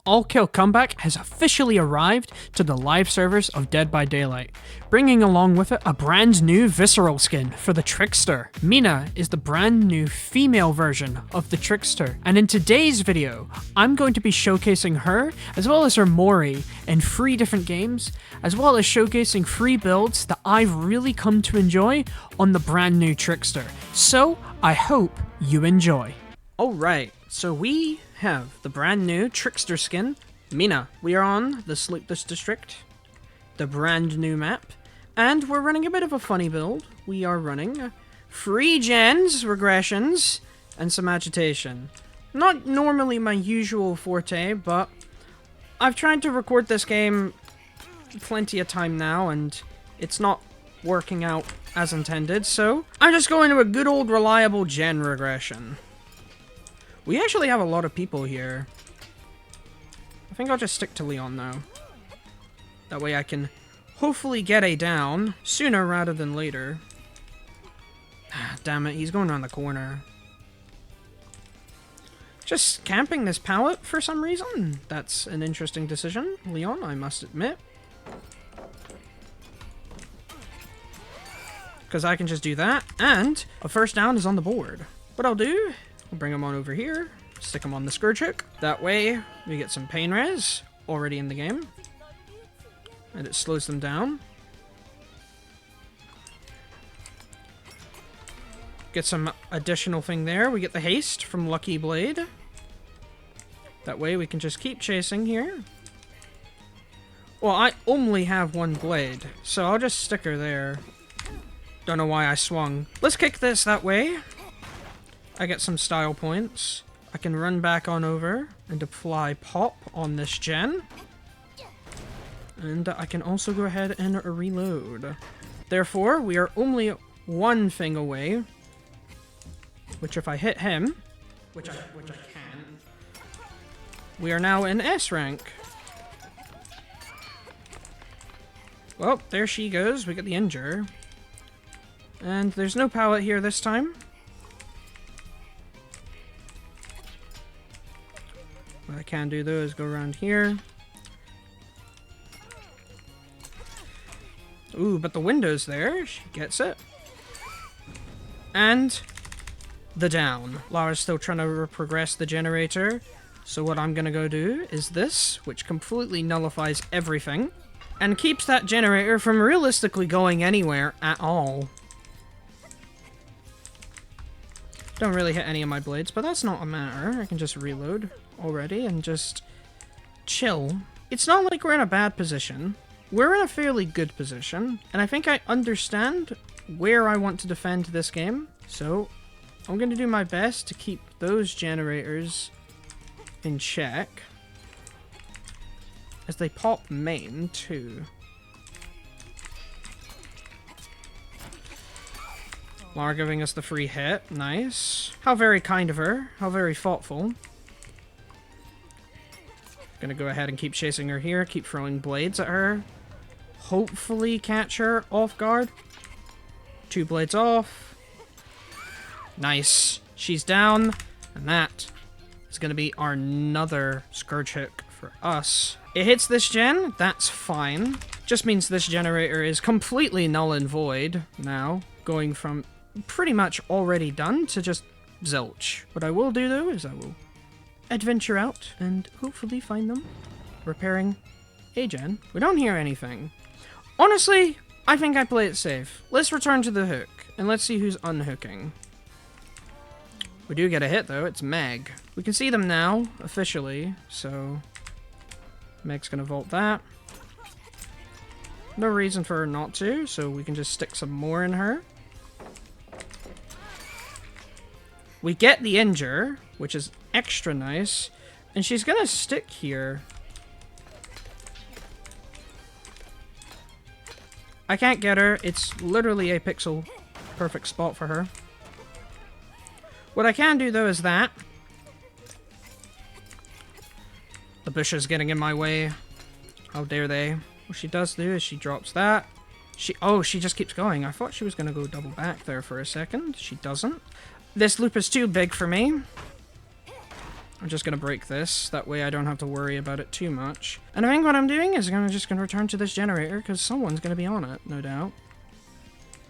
All Kill Comeback has officially arrived to the live servers of Dead by Daylight, bringing along with it a brand new Visceral skin for the Trickster. MiNa is the brand new female version of the Trickster, and in today's video, I'm going to be showcasing her, as well as her mori, in 3 different games, as well as showcasing 3 builds that I've really come to enjoy on the brand new Trickster. So, I hope you enjoy. Alright, so we have the brand new Trickster skin, MiNa. We are on the Sleepless District, the brand new map, and we're running a bit of a funny build. We are running 3 gens, regressions, and some agitation. Not normally my usual forte, but I've tried to record this game plenty of time now, and it's not working out as intended, so I'm just going to a good old reliable gen regression. We actually have a lot of people here. I think I'll just stick to Leon, though. That way I can hopefully get a down sooner rather than later. Damn it, he's going around the corner. Just camping this pallet for some reason. That's an interesting decision, Leon, I must admit. Because I can just do that, and a first down is on the board. What I'll do, I'll bring him on over here, stick him on the Scourge hook. That way, we get some pain res already in the game. And it slows them down. Get some additional thing there. We get the haste from Lucky Blade. That way we can just keep chasing here. Well, I only have 1 blade, so I'll just stick her there. Don't know why I swung. Let's kick this that way. I get some style points. I can run back on over and apply pop on this gen. And I can also go ahead and reload. Therefore, we are only 1 thing away. Which if I hit him, which I can, we are now in S rank. Well, there she goes. We get the injure. And there's no pallet here this time. What I can do, though, is go around here. Ooh, but the window's there. She gets it. And the down. Lara's still trying to progress the generator. So what I'm going to go do is this, which completely nullifies everything. And keeps that generator from realistically going anywhere at all. Don't really hit any of my blades, but that's not a matter. I can just reload already and just chill. It's not like we're in a bad position. We're in a fairly good position, and I think I understand where I want to defend this game. So I'm going to do my best to keep those generators in check. As they pop main, too. Lara giving us the free hit. Nice. How very kind of her. How very thoughtful. Gonna go ahead and keep chasing her here. Keep throwing blades at her. Hopefully catch her off guard. 2 blades off. Nice. She's down. And that is gonna be our another Scourge hook for us. It hits this gen. That's fine. Just means this generator is completely null and void now. Going from pretty much already done to just zilch. What I will do, though, is I will adventure out and hopefully find them repairing a gen. We don't hear anything. Honestly, I think I play it safe. Let's return to the hook, and let's see who's unhooking. We do get a hit, though. It's Meg. We can see them now, officially, so Meg's gonna vault that. No reason for her not to, so we can just stick some more in her. We get the injure, which is extra nice, and she's gonna stick here. I can't get her. It's literally a pixel perfect spot for her. What I can do, though, is that. The bush is getting in my way. How dare they? What she does do is she drops that. She just keeps going. I thought she was going to go double back there for a second. She doesn't. This loop is too big for me. I'm just going to break this. That way I don't have to worry about it too much. And I think what I'm doing is I'm just going to return to this generator because someone's going to be on it, no doubt.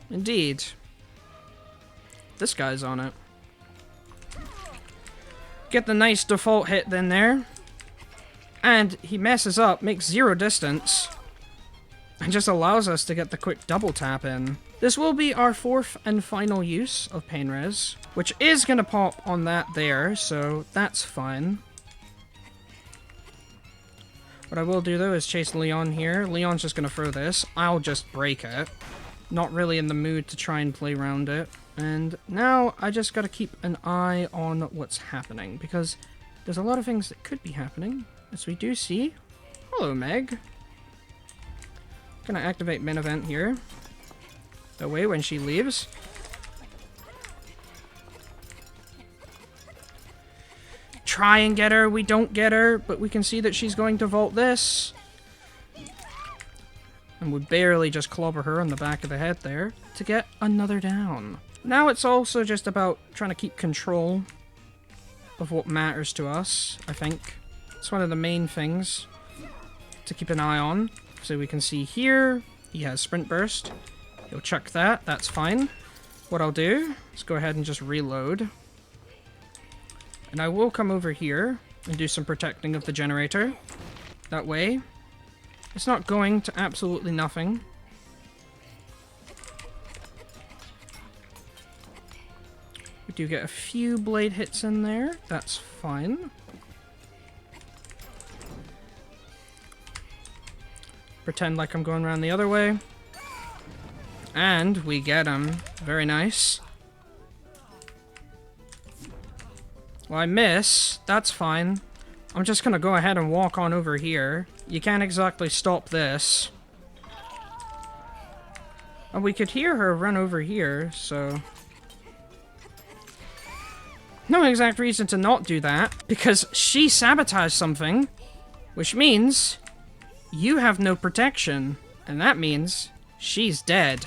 Indeed. This guy's on it. Get the nice default hit then there. And he messes up, makes 0 distance. And just allows us to get the quick double tap in. This will be our 4th and final use of Pain Res, which is going to pop on that there, so that's fine. What I will do though is chase Leon here. Leon's just going to throw this. I'll just break it. Not really in the mood to try and play around it. And now I just got to keep an eye on what's happening, because there's a lot of things that could be happening, as we do see. Hello, Meg. Gonna activate Min Event here. That way, when she leaves. Try and get her. We don't get her, but we can see that she's going to vault this. And we barely just clobber her on the back of the head there to get another down. Now it's also just about trying to keep control of what matters to us, I think. It's one of the main things to keep an eye on. So we can see here, he has Sprint Burst. He'll chuck that, that's fine. What I'll do is go ahead and just reload. And I will come over here and do some protecting of the generator. That way, it's not going to absolutely nothing. We do get a few blade hits in there, that's fine. Pretend like I'm going around the other way. And we get him. Very nice. Well, I miss. That's fine. I'm just gonna go ahead and walk on over here. You can't exactly stop this. And we could hear her run over here, so... no exact reason to not do that, because she sabotaged something, which means you have no protection, and that means she's dead.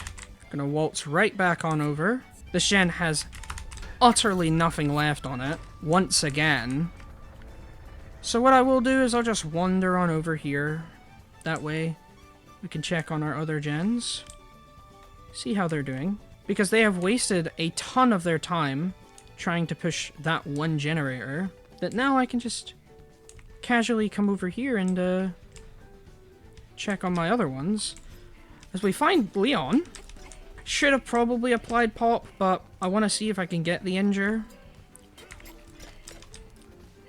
Gonna waltz right back on over. This gen has utterly nothing left on it, once again. So what I will do is I'll just wander on over here. That way, we can check on our other gens. See how they're doing. Because they have wasted a ton of their time trying to push that one generator, that now I can just casually come over here and check on my other ones. As we find Leon. Should have probably applied pop, but I want to see if I can get the injure.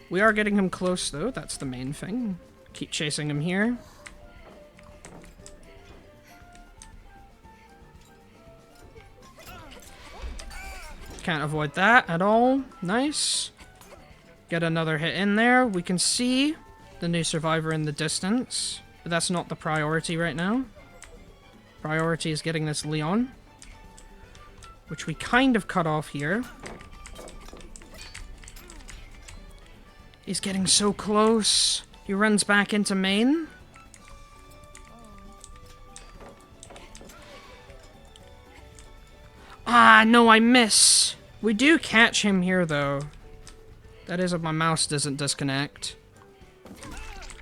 We are getting him close though, that's the main thing. Keep chasing him here. Can't avoid that at all. Nice. Get another hit in there. We can see the new survivor in the distance. But that's not the priority right now. Priority is getting this Leon. Which we kind of cut off here. He's getting so close. He runs back into main. Ah, no, I miss. We do catch him here, though. That is if my mouse doesn't disconnect.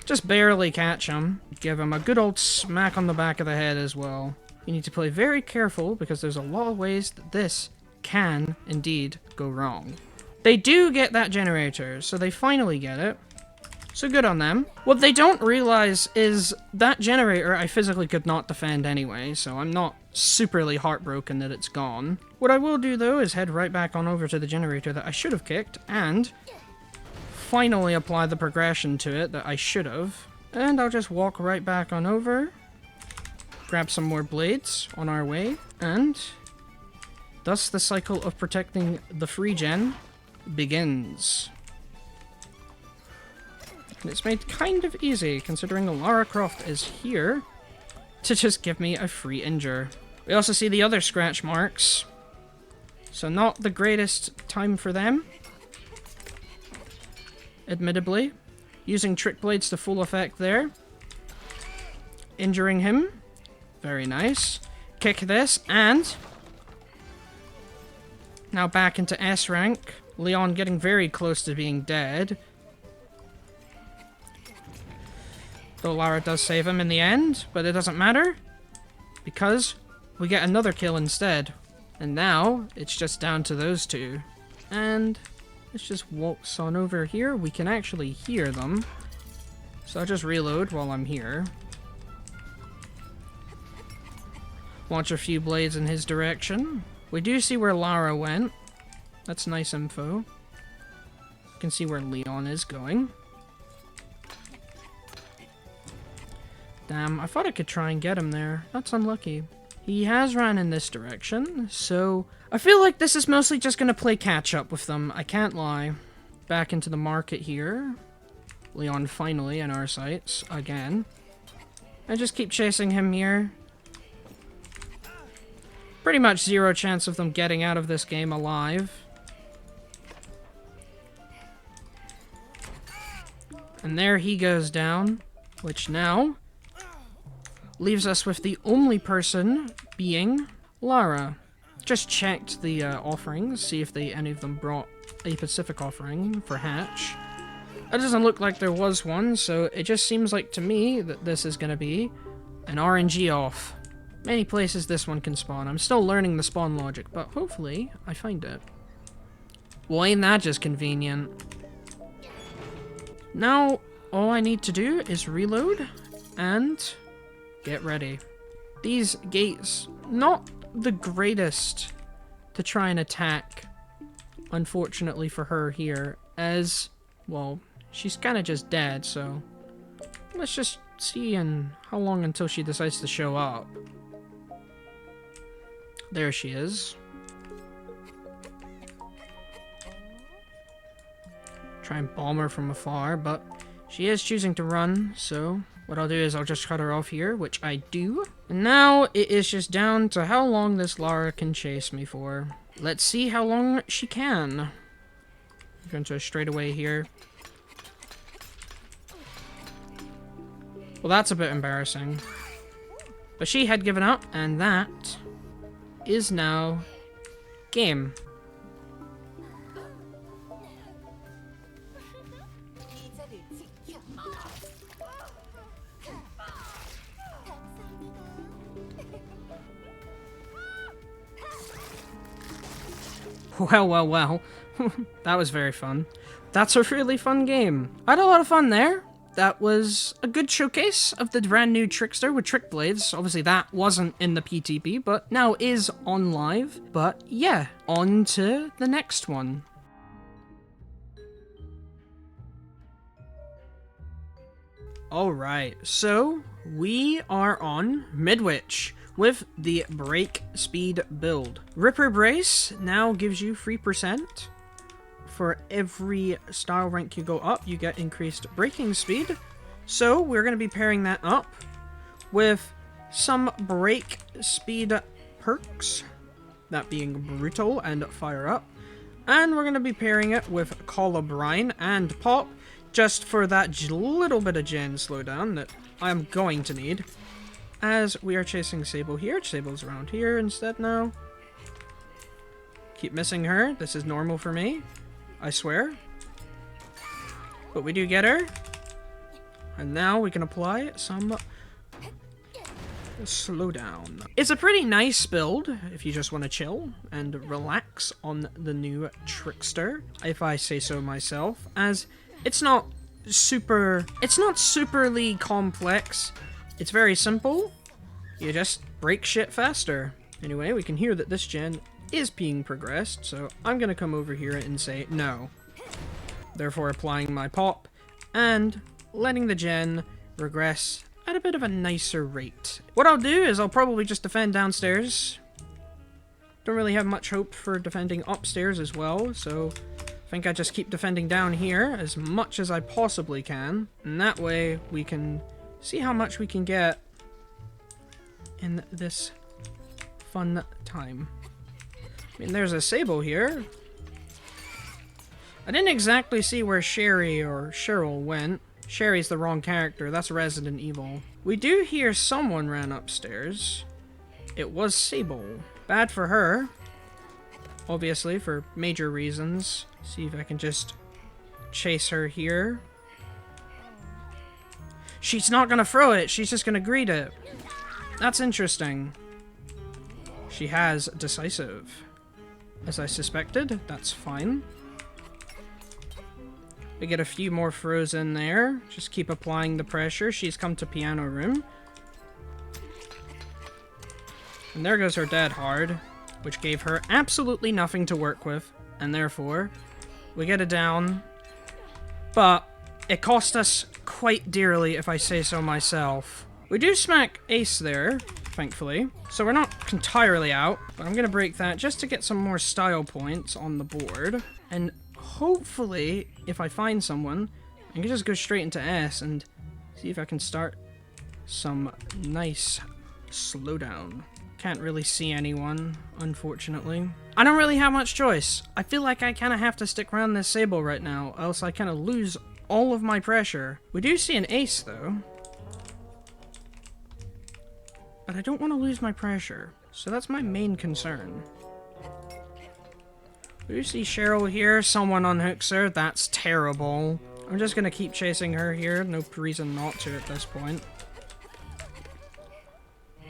Just barely catch him. Give him a good old smack on the back of the head as well. You need to play very careful because there's a lot of ways that this can indeed go wrong. They do get that generator, so they finally get it. So good on them. What they don't realize is that generator I physically could not defend anyway, so I'm not superly heartbroken that it's gone. What I will do though is head right back on over to the generator that I should have kicked and finally apply the progression to it that I should have. And I'll just walk right back on over, grab some more blades on our way, and thus the cycle of protecting the free gen begins. And it's made kind of easy, considering Lara Croft is here to just give me a free injure. We also see the other scratch marks, so not the greatest time for them, admittedly. Using Trick Blades to full effect there. Injuring him. Very nice. Kick this, and now back into S rank. Leon getting very close to being dead. Though Lara does save him in the end, but it doesn't matter. Because we get another kill instead. And now, it's just down to those two. And let's just waltz on over here. We can actually hear them. So I'll just reload while I'm here. Launch a few blades in his direction. We do see where Lara went. That's nice info. You can see where Leon is going. Damn, I thought I could try and get him there. That's unlucky. He has ran in this direction, so I feel like this is mostly just gonna play catch up with them. I can't lie. Back into the market here. Leon finally in our sights again. I just keep chasing him here. Pretty much zero chance of them getting out of this game alive. And there he goes down, which now leaves us with the only person being Lara. Just checked the offerings, see if any of them brought a Pacific offering for Hatch. It doesn't look like there was one, so it just seems like to me that this is going to be an RNG off. Many places this one can spawn. I'm still learning the spawn logic, but hopefully I find it. Well, ain't that just convenient? Now, all I need to do is reload and get ready. These gates, not the greatest to try and attack, unfortunately for her here, as, well, she's kind of just dead, so let's just see in how long until she decides to show up. There she is. Try and bomb her from afar, but she is choosing to run, so what I'll do is I'll just cut her off here, which I do. And now it is just down to how long this Lara can chase me for. Let's see how long she can. I'm going to straight away here. Well, that's a bit embarrassing. But she had given up, and that is now game. Well. That was very fun. That's a really fun game. I had a lot of fun there. That was a good showcase of the brand new Trickster with Trick Blades. Obviously that wasn't in the PTP, but now is on live. But yeah, on to the next one. Alright, so we are on Midwich with the Break Speed build. Ripper Brace now gives you 3%. For every style rank you go up, you get increased braking speed. So we're going to be pairing that up with some break speed perks, that being Brutal and Fire Up. And we're going to be pairing it with Colubrine and Pop, just for that little bit of gen slowdown that I'm going to need. As we are chasing Sable here. Sable's around here instead now. Keep missing her. This is normal for me, I swear. But we do get her. And now we can apply some slowdown. It's a pretty nice build if you just want to chill and relax on the new Trickster, if I say so myself, as it's not superly complex. It's very simple. You just break shit faster. Anyway, we can hear that this gen is being progressed, so I'm gonna come over here and say no. Therefore applying my pop and letting the gen regress at a bit of a nicer rate. What I'll do is I'll probably just defend downstairs. Don't really have much hope for defending upstairs as well, so I think I just keep defending down here as much as I possibly can. And that way we can see how much we can get in this fun time. I mean, there's a Sable here. I didn't exactly see where Sherry or Cheryl went. Sherry's the wrong character. That's Resident Evil. We do hear someone ran upstairs. It was Sable. Bad for her. Obviously, for major reasons. See if I can just chase her here. She's not gonna throw it, she's just gonna greet it. That's interesting. She has decisive. As I suspected, that's fine. We get a few more throws in there. Just keep applying the pressure. She's come to piano room. And there goes her dead hard, which gave her absolutely nothing to work with. And therefore, we get it down. But it cost us quite dearly, if I say so myself. We do smack ace there, thankfully. So we're not entirely out. But I'm going to break that just to get some more style points on the board. And hopefully, if I find someone, I can just go straight into S and see if I can start some nice slowdown. Can't really see anyone, unfortunately. I don't really have much choice. I feel like I kind of have to stick around this Sable right now, else I kind of lose all of my pressure. We do see an ace, though. But I don't want to lose my pressure, so that's my main concern. We see Cheryl here, someone unhooks her, that's terrible. I'm just gonna keep chasing her here, no reason not to at this point.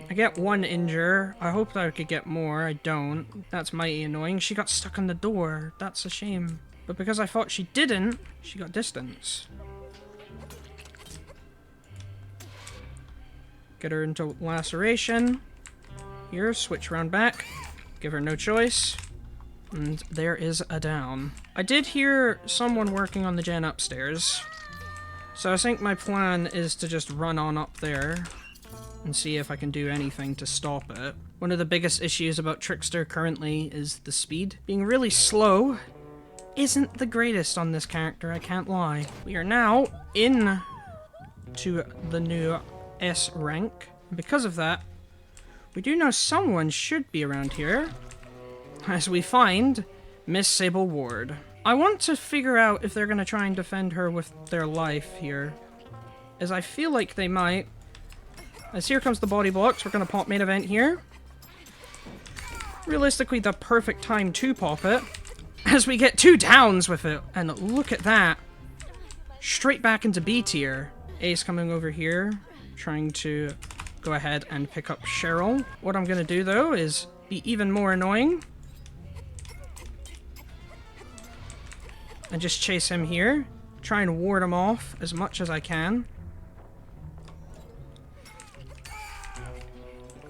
I get one injure, I hoped I could get more, I don't. That's mighty annoying, she got stuck on the door, that's a shame. But because I thought she didn't, she got distance. Get her into laceration. Here, switch round back, give her no choice. And there is a down. I did hear someone working on the gen upstairs. So I think my plan is to just run on up there and see if I can do anything to stop it. One of the biggest issues about Trickster currently is the speed. Being really slow isn't the greatest on this character, I can't lie. We are now in to the new S rank. And because of that, we do know someone should be around here. As we find Miss Sable Ward. I want to figure out if they're going to try and defend her with their life here. As I feel like they might. As here comes the body blocks, we're going to pop main event here. Realistically, the perfect time to pop it. As we get 2 downs with it. And look at that. Straight back into B tier. Ace coming over here. Trying to go ahead and pick up Cheryl. What I'm going to do, though, is be even more annoying. And just chase him here. Try and ward him off as much as I can.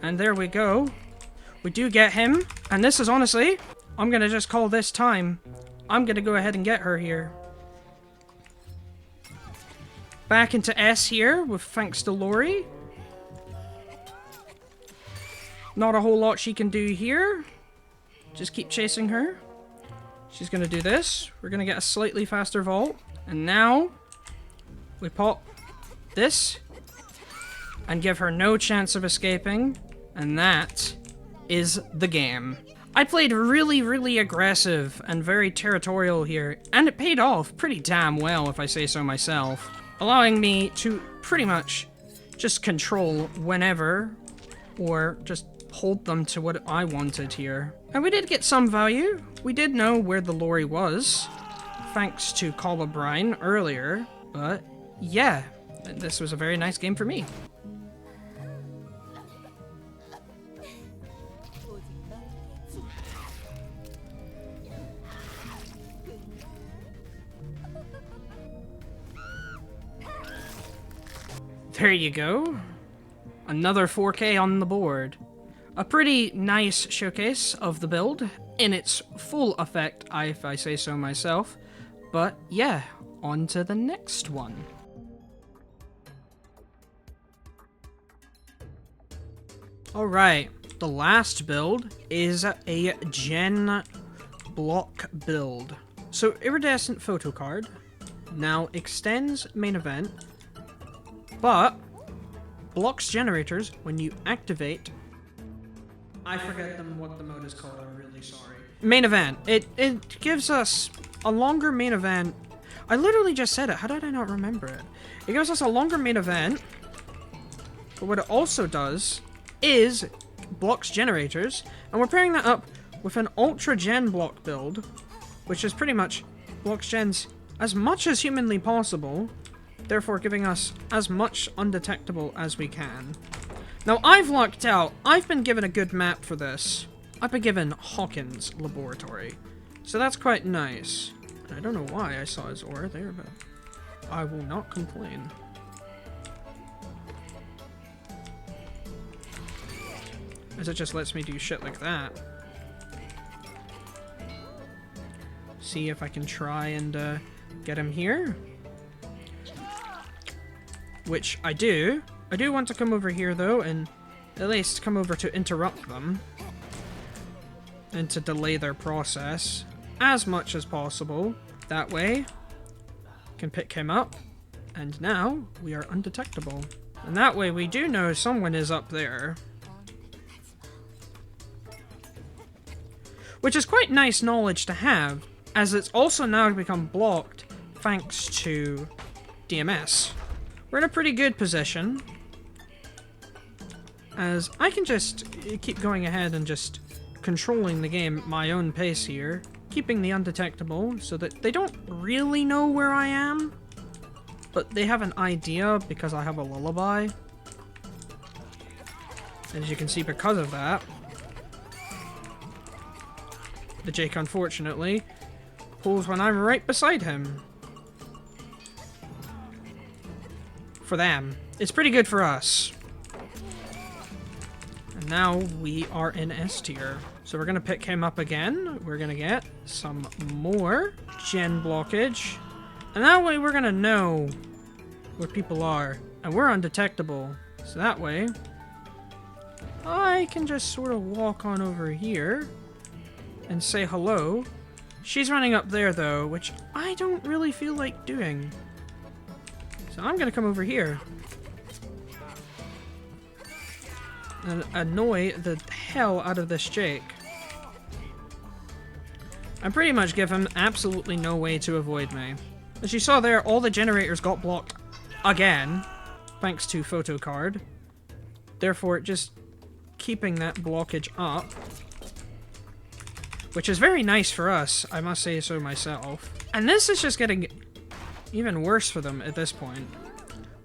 And there we go. We do get him. And this is honestly, I'm going to just call this time. I'm going to go ahead and get her here. Back into S here, with thanks to Lori. Not a whole lot she can do here. Just keep chasing her. She's going to do this. We're going to get a slightly faster vault. And now, we pop this. And give her no chance of escaping. And that is the game. I played really, really aggressive and very territorial here. And it paid off pretty damn well, if I say so myself. Allowing me to pretty much just control whenever. Or just hold them to what I wanted here. And we did get some value. We did know where the Lori was, thanks to Colubrine earlier, but yeah, this was a very nice game for me. There you go. Another 4K on the board. A pretty nice showcase of the build in its full effect, if I say so myself. But yeah, on to the next one. Alright, the last build is a gen block build. So Iridescent Photocard now extends main event, but blocks generators when you activate. I forget what the mode is called, I'm really sorry. Main event. It gives us a longer main event. I literally just said it, how did I not remember it? It gives us a longer main event, but what it also does is blocks generators, and we're pairing that up with an ultra gen block build, which is pretty much blocks gens as much as humanly possible. therefore giving us as much undetectable as we can. Now, I've lucked out. I've been given a good map for this. I've been given Hawkins Laboratory. So that's quite nice. I don't know why I saw his aura there, but I will not complain. As it just lets me do shit like that. See if I can try and get him here. Which I do. I do want to come over here though, and at least come over to interrupt them. And to delay their process as much as possible. That way, can pick him up. And now, we are undetectable. And that way we do know someone is up there. Which is quite nice knowledge to have, as it's also now become blocked thanks to DMS. We're in a pretty good position, as I can just keep going ahead and just controlling the game at my own pace here, keeping the undetectable so that they don't really know where I am, but they have an idea because I have a lullaby. As you can see, because of that, the Jake, unfortunately, pulls when I'm right beside him. For them. It's pretty good for us. And now we are in S tier. So we're going to pick him up again. We're going to get some more gen blockage. And that way we're going to know where people are. And we're undetectable. So that way, I can just sort of walk on over here and say hello. She's running up there though, which I don't really feel like doing. So I'm gonna come over here and annoy the hell out of this Jake. And pretty much give him absolutely no way to avoid me. As you saw there, all the generators got blocked again, thanks to Photocard. Therefore, just keeping that blockage up. Which is very nice for us, I must say so myself. And this is just getting even worse for them at this point.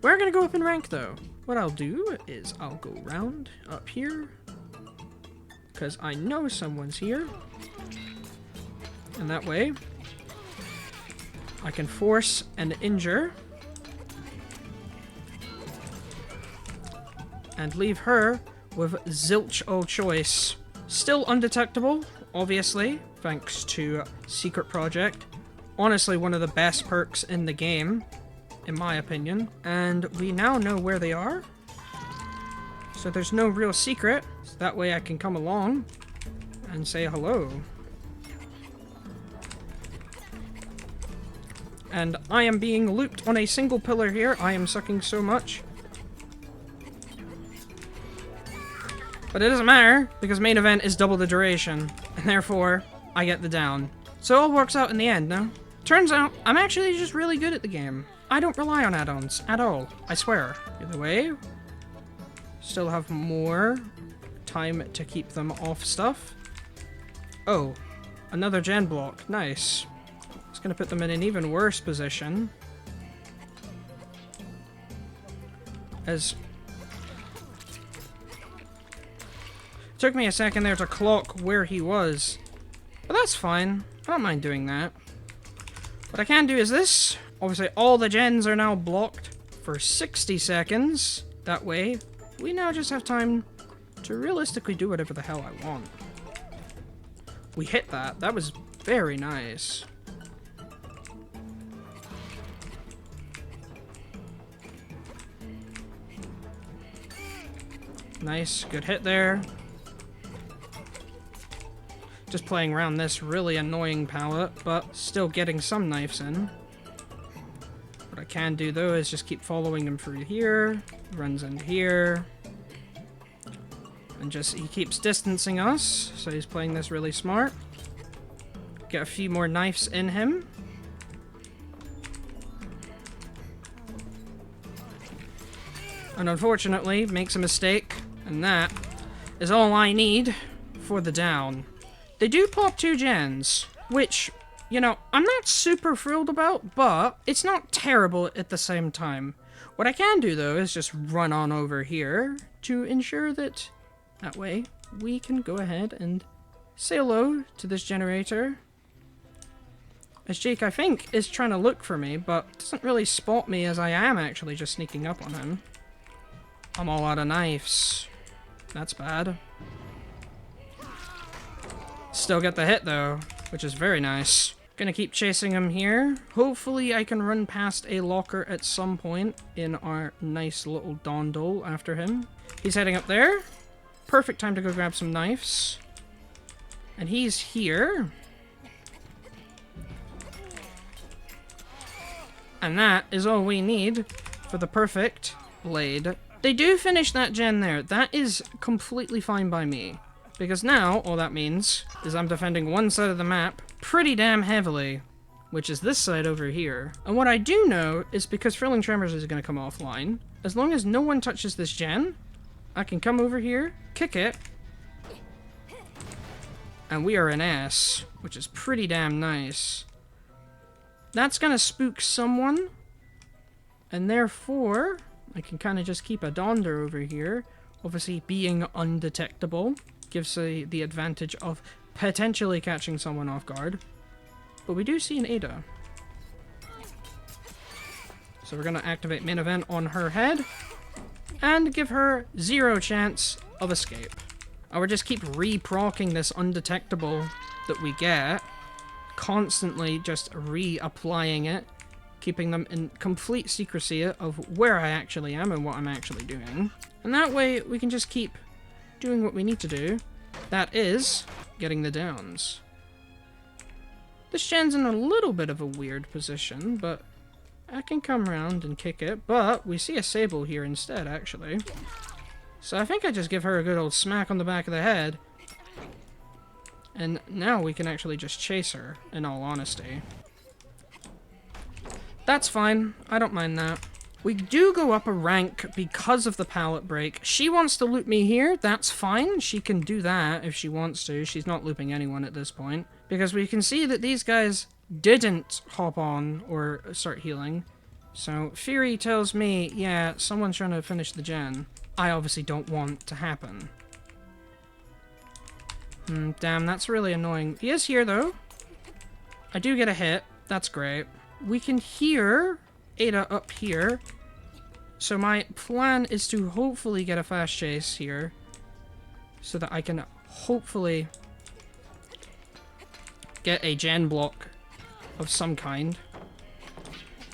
We're gonna go up in rank though. What I'll do is I'll go round up here, because I know someone's here. And that way, I can force and injure. And leave her with zilch o' choice. Still undetectable, obviously, thanks to Secret Project. Honestly, one of the best perks in the game, in my opinion. And we now know where they are. So there's no real secret. So that way I can come along and say hello. And I am being looped on a single pillar here. I am sucking so much. But it doesn't matter, because main event is double the duration. And therefore, I get the down. So it all works out in the end, no? Turns out, I'm actually just really good at the game. I don't rely on add-ons at all, I swear. Either way, still have more time to keep them off stuff. Oh, another gen block, nice. It's gonna put them in an even worse position. As... it took me a second there to clock where he was. But that's fine, I don't mind doing that. What I can do is this. Obviously, all the gens are now blocked for 60 seconds. That way, we now just have time to realistically do whatever the hell I want. We hit that. That was very nice. Nice. Good hit there. Just playing around this really annoying palette, but still getting some knives in. What I can do though is just keep following him through here, runs in here, and just he keeps distancing us, so he's playing this really smart. Get a few more knives in him. And unfortunately makes a mistake, and that is all I need for the down. They do pop 2 gens, which you know, I'm not super thrilled about, but it's not terrible at the same time. What I can do, though, is just run on over here to ensure that way we can go ahead and say hello to this generator. As Jake, I think, is trying to look for me, but doesn't really spot me as I am actually just sneaking up on him. I'm all out of knives. That's bad. Still get the hit, though, which is very nice. Gonna keep chasing him here. Hopefully I can run past a locker at some point in our nice little dondole after him. He's heading up there. Perfect time to go grab some knives. And he's here. And that is all we need for the perfect blade. They do finish that gen there. That is completely fine by me. Because now, all that means is I'm defending one side of the map pretty damn heavily, which is this side over here. And what I do know is because Thrilling Tremors is going to come offline, as long as no one touches this gen, I can come over here, kick it, and we are an S, which is pretty damn nice. That's going to spook someone, and therefore, I can kind of just keep a Donder over here, obviously being undetectable. Gives the advantage of potentially catching someone off guard. But we do see an Ada. So we're going to activate main event on her head. And give her 0 chance of escape. I would just keep re-procking this undetectable that we get. Constantly just reapplying it. Keeping them in complete secrecy of where I actually am and what I'm actually doing. And that way we can just keep doing what we need to do. That is getting the downs. This gen's in a little bit of a weird position, but I can come around and kick it. But we see a Sable here instead, actually. So I think I just give her a good old smack on the back of the head. And now we can actually just chase her, in all honesty. That's fine. I don't mind that. We do go up a rank because of the pallet break. She wants to loop me here. That's fine. She can do that if she wants to. She's not looping anyone at this point. Because we can see that these guys didn't hop on or start healing. So Fury tells me, yeah, someone's trying to finish the gen. I obviously don't want to happen. Damn, that's really annoying. He is here, though. I do get a hit. That's great. We can hear Ada up here. So my plan is to hopefully get a fast chase here. So that I can hopefully get a gen block of some kind.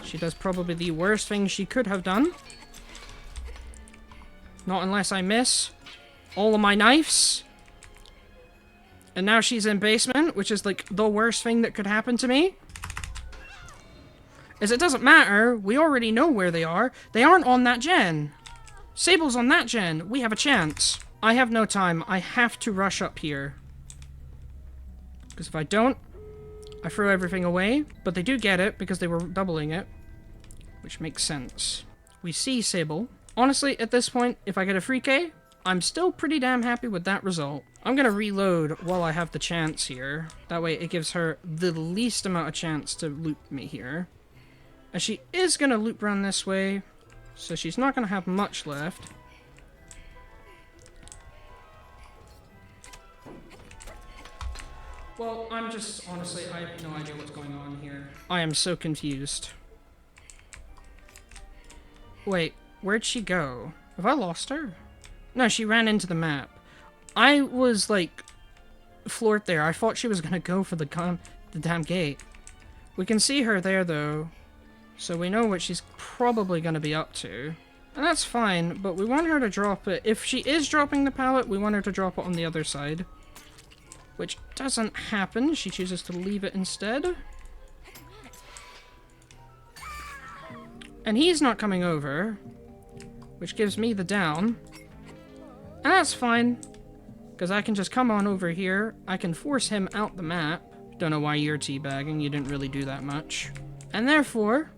She does probably the worst thing she could have done. Not unless I miss all of my knives. And now she's in basement, which is like the worst thing that could happen to me. As it doesn't matter, we already know where they are. They aren't on that gen. Sable's on that gen. We have a chance. I have no time. I have to rush up here. Because if I don't, I throw everything away. But they do get it because they were doubling it. Which makes sense. We see Sable. Honestly, at this point, if I get a free K, I'm still pretty damn happy with that result. I'm going to reload while I have the chance here. That way it gives her the least amount of chance to loop me here. As she is going to loop around this way, so she's not going to have much left. Well, I'm just, honestly, I have no idea what's going on here. I am so confused. Wait, where'd she go? Have I lost her? No, she ran into the map. I was, like, floored there. I thought she was going to go for the damn gate. We can see her there, though. So we know what she's probably going to be up to. And that's fine, but we want her to drop it. If she is dropping the pallet, we want her to drop it on the other side. Which doesn't happen. She chooses to leave it instead. And he's not coming over. Which gives me the down. And that's fine. Because I can just come on over here. I can force him out the map. Don't know why you're teabagging. You didn't really do that much. And therefore,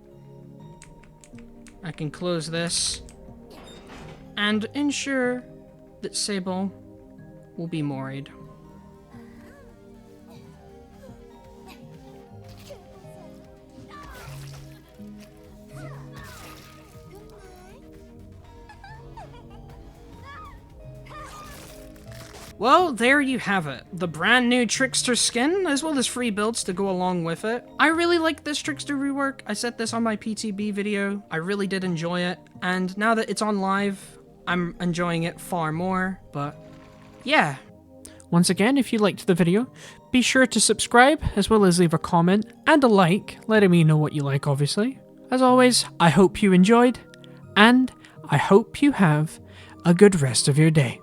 I can close this and ensure that Sable will be moried. Well, there you have it. The brand new Trickster skin, as well as free builds to go along with it. I really like this Trickster rework. I said this on my PTB video. I really did enjoy it. And now that it's on live, I'm enjoying it far more. But yeah. Once again, if you liked the video, be sure to subscribe, as well as leave a comment and a like, letting me know what you like, obviously. As always, I hope you enjoyed, and I hope you have a good rest of your day.